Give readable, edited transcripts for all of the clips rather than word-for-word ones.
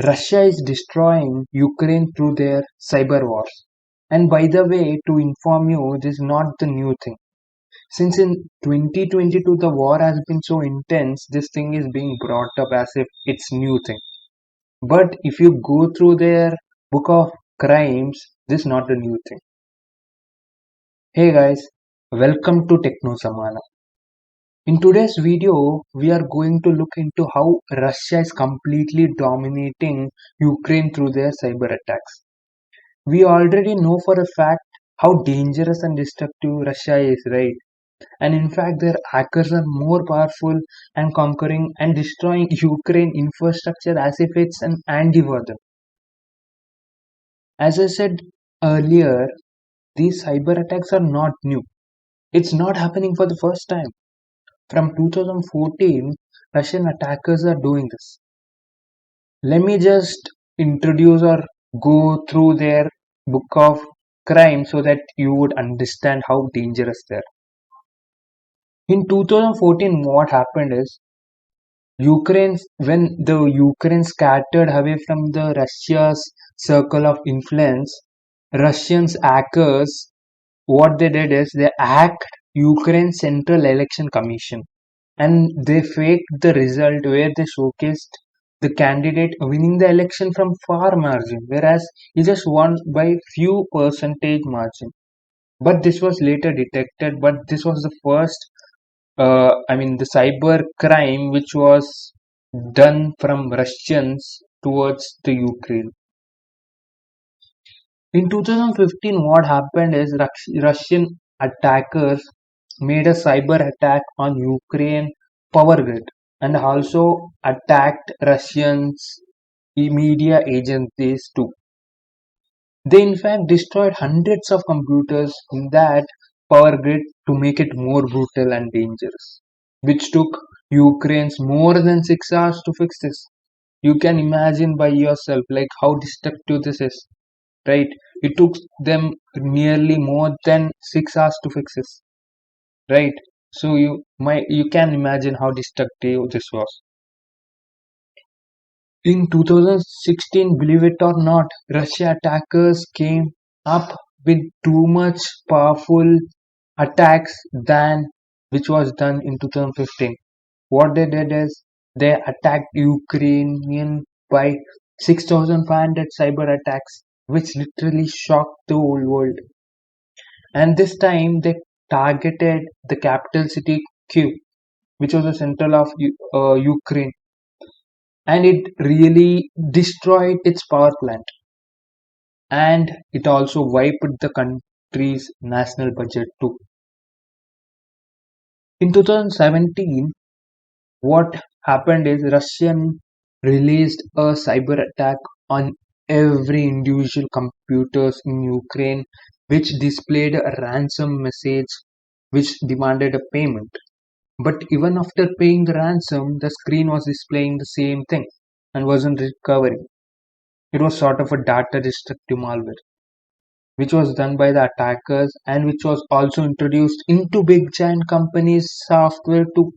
Russia is destroying Ukraine through their cyber wars. And by the way, to inform you, this is not the new thing. Since in 2022 the war has been so intense, this thing is being brought up as if it's new thing. But if you go through their book of crimes, this is not a new thing. Hey guys, welcome to Techno Zamana. In today's video, we are going to look into how Russia is completely dominating Ukraine through their cyber attacks. We already know for a fact how dangerous and destructive Russia is, right? And in fact, their hackers are more powerful and conquering and destroying Ukraine infrastructure as if it's an anti-war. As I said earlier, these cyber attacks are not new. It's not happening for the first time. From 2014, Russian attackers are doing this. Let me just introduce or go through their book of crime so that you would understand how dangerous they are. In 2014, what happened is when the Ukraine scattered away from the Russia's circle of influence, Russians hackers, what they did is they hacked Ukraine Central Election Commission and they faked the result where they showcased the candidate winning the election from far margin, whereas he just won by few percentage margin. But this was later detected. But this was the first, the cyber crime which was done from Russians towards the Ukraine. In 2015, what happened is Russian attackers made a cyber attack on Ukraine power grid and also attacked Russians media agencies too. They in fact destroyed hundreds of computers in that power grid to make it more brutal and dangerous, which took Ukraine's more than 6 hours to fix this. You can imagine by yourself like how destructive this is, right? It took them nearly more than 6 hours to fix this, right? So you can imagine how destructive this was. In 2016, believe it or not, Russia attackers came up with too much powerful attacks than which was done in 2015. What they did is they attacked Ukrainian by 6,500 cyber attacks, which literally shocked the whole world. And this time they targeted the capital city Kyiv, which was the central of Ukraine, and it really destroyed its power plant, and it also wiped the country's national budget too. In 2017, what happened is Russian released a cyber attack on every individual computers in Ukraine, which displayed a ransom message which demanded a payment. But even after paying the ransom, the screen was displaying the same thing and wasn't recovering. It was sort of a data destructive malware, which was done by the attackers and which was also introduced into big giant companies' software too,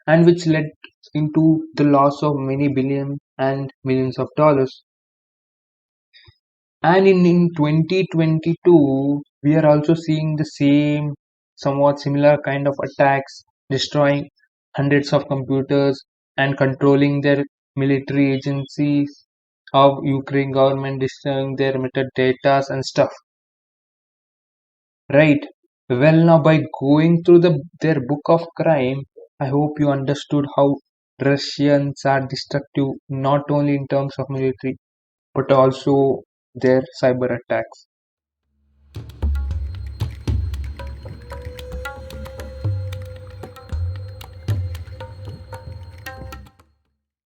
and which led into the loss of many billion and millions of dollars. And in 2022, we are also seeing the same, somewhat similar kind of attacks, destroying hundreds of computers and controlling their military agencies of Ukraine government, destroying their metadata and stuff. Right. Well, now by going through their book of crime, I hope you understood how Russians are destructive not only in terms of military but also their cyber attacks.